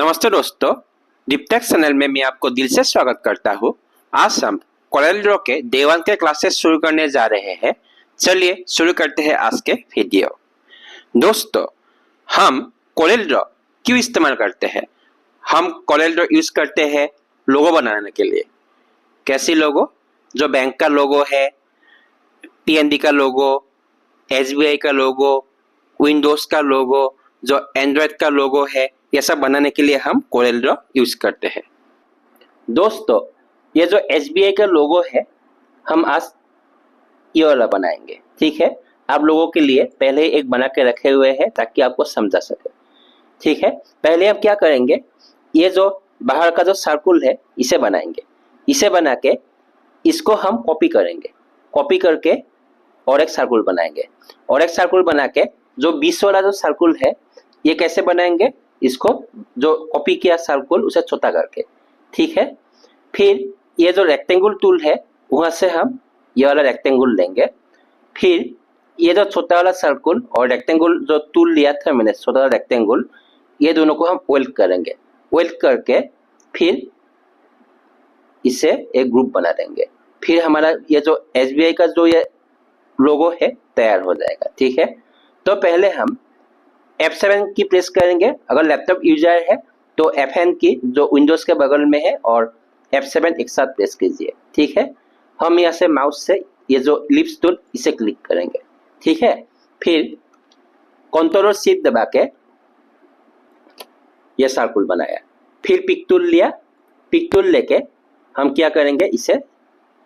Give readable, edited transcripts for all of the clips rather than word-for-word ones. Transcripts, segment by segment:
नमस्ते दोस्तों, DeepTek channel में मैं आपको दिल से स्वागत करता हूँ। आज हम कोरेल ड्रॉ के डे 1 के क्लासेस शुरू करने जा रहे हैं। चलिए शुरू करते हैं आज के वीडियो। दोस्तों, हम कोरेल ड्रॉ क्यों इस्तेमाल करते हैं? हम कोरेल ड्रॉ यूज करते हैं लोगो बनाने के लिए। कैसी लोगो? जो बैंक का लोगो है, पीएनबी का लोगो, एसबीआई का लोगो, विंडोज का लोगो, जो एंड्रॉयड का लोगो है, ये सब बनाने के लिए हम कोरेल ड्रॉ यूज करते हैं। दोस्तों, ये जो एसबीआई का लोगो है, हम आज ये वाला बनाएंगे। ठीक है, आप लोगों के लिए पहले एक बना के रखे हुए हैं ताकि आपको समझा सके। ठीक है, पहले हम क्या करेंगे, ये जो बाहर का जो सर्कुल है इसे बनाएंगे। इसे बना के इसको हम कॉपी करेंगे। कॉपी करके और एक सर्कुल बनाएंगे। और एक सर्कुल बना के जो 20 वाला जो सर्कुल है, ये कैसे बनाएंगे, इसको जो कॉपी किया सर्कुल उसे छोटा करके। ठीक है, फिर ये जो रेक्टेंगल टूल है वहां से हम ये वाला रेक्टेंगल लेंगे। फिर ये जो छोटा वाला सर्कुल और रेक्टेंगल जो टूल लिया था मैंने, छोटा वाला रेक्टेंगल, ये दोनों को हम वेल्ड करेंगे। वेल्ड करके फिर इसे एक ग्रुप बना देंगे। फिर हमारा ये जो एसबीआई का जो ये लोगो है तैयार हो जाएगा। ठीक है, तो पहले हम F7 की प्रेस करेंगे। अगर लैपटॉप यूजर है तो F9 की जो विंडोज के बगल में है और F7 एक साथ प्रेस कीजिए। ठीक है, हम यहाँ से माउस से ये जो इलिप्स टूल इसे क्लिक करेंगे। ठीक है, फिर कंट्रोल शिफ्ट दबा के ये सर्कुल बनाया। फिर पिक टूल लिया। पिक टूल लेके हम क्या करेंगे, इसे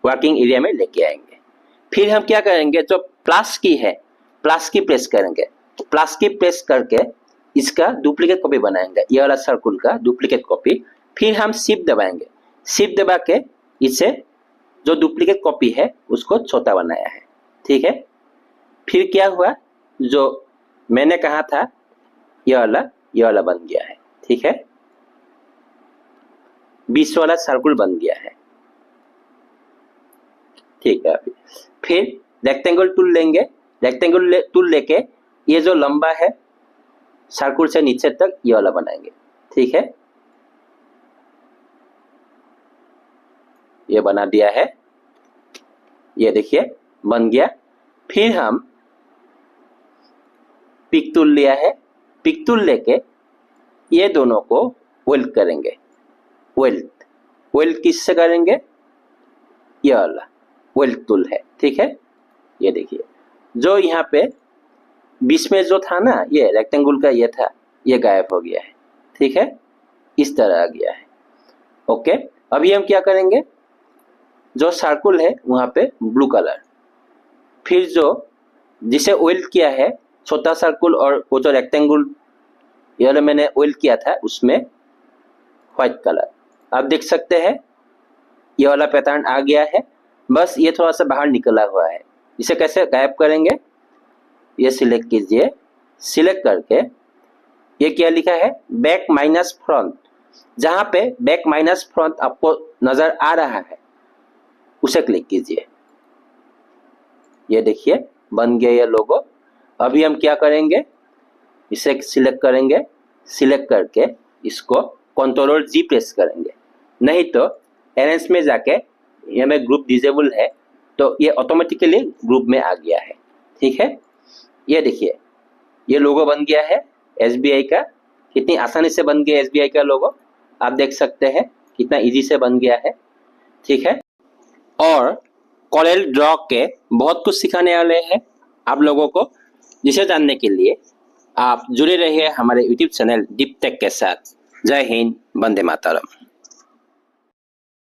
वर्किंग एरिया में लेके आएंगे। फिर हम क्या करेंगे, जो प्लस की है, प्लस की प्रेस करेंगे। प्लस की प्रेस करके इसका डुप्लीकेट कॉपी बनाएंगे, ये वाला सर्कुल का डुप्लीकेट कॉपी। फिर हम शिफ्ट दबाएंगे। शिफ्ट दबा के इसे जो डुप्लीकेट कॉपी है उसको छोटा बनाया है। ठीक है, फिर क्या हुआ, जो मैंने कहा था ये वाला बन गया है। ठीक है, 20 वाला सर्कुल बन गया है। ठीक है, फिर रेक्टेंगल टूल लेंगे। रेक्टेंगल टूल लेके ये जो लंबा है सर्कुल से नीचे तक ये वाला बनाएंगे। ठीक है, ये बना दिया है, ये देखिए बन गया। फिर हम पिक टूल लिया है। पिक टूल लेके ये दोनों को वेल्ड करेंगे। वेल्ड किससे करेंगे, ये वाला वेल्ड टूल है। ठीक है, ये देखिए जो यहाँ पे बीच में जो था ना, ये रेक्टेंगल का ये था, ये गायब हो गया है। ठीक है, इस तरह आ गया है। ओके, अभी हम क्या करेंगे, जो सर्कुल है वहां पे ब्लू कलर, फिर जो जिसे वेल्ड किया है छोटा सर्कुल और वो जो रेक्टेंगल ये वाला मैंने वेल्ड किया था उसमें व्हाइट कलर। आप देख सकते हैं ये वाला पैटर्न आ गया है, बस ये थोड़ा सा बाहर निकला हुआ है। इसे कैसे गायब करेंगे, ये सिलेक्ट कीजिए। सिलेक्ट करके ये क्या लिखा है, बैक माइनस फ्रंट। जहां पे बैक माइनस फ्रंट आपको नजर आ रहा है उसे क्लिक कीजिए। ये देखिए बन गया ये लोगो। अभी हम क्या करेंगे, इसे सिलेक्ट करेंगे। सिलेक्ट करके इसको कंट्रोल जी प्रेस करेंगे, नहीं तो अरेंज में जाके ये में ग्रुप डिसेबल है तो ये ऑटोमेटिकली ग्रुप में आ गया है। ठीक है, ये देखिए ये लोगो बन गया है एसबीआई का। कितनी आसानी से बन गया एसबीआई का लोगो, आप देख सकते हैं कितना इजी से बन गया है। ठीक है, और कोरेल ड्रॉ के बहुत कुछ सिखाने वाले हैं आप लोगों को, जिसे जानने के लिए आप जुड़े रहिए हमारे यूट्यूब चैनल दीपटेक के साथ। जय हिंद, वंदे मातरम।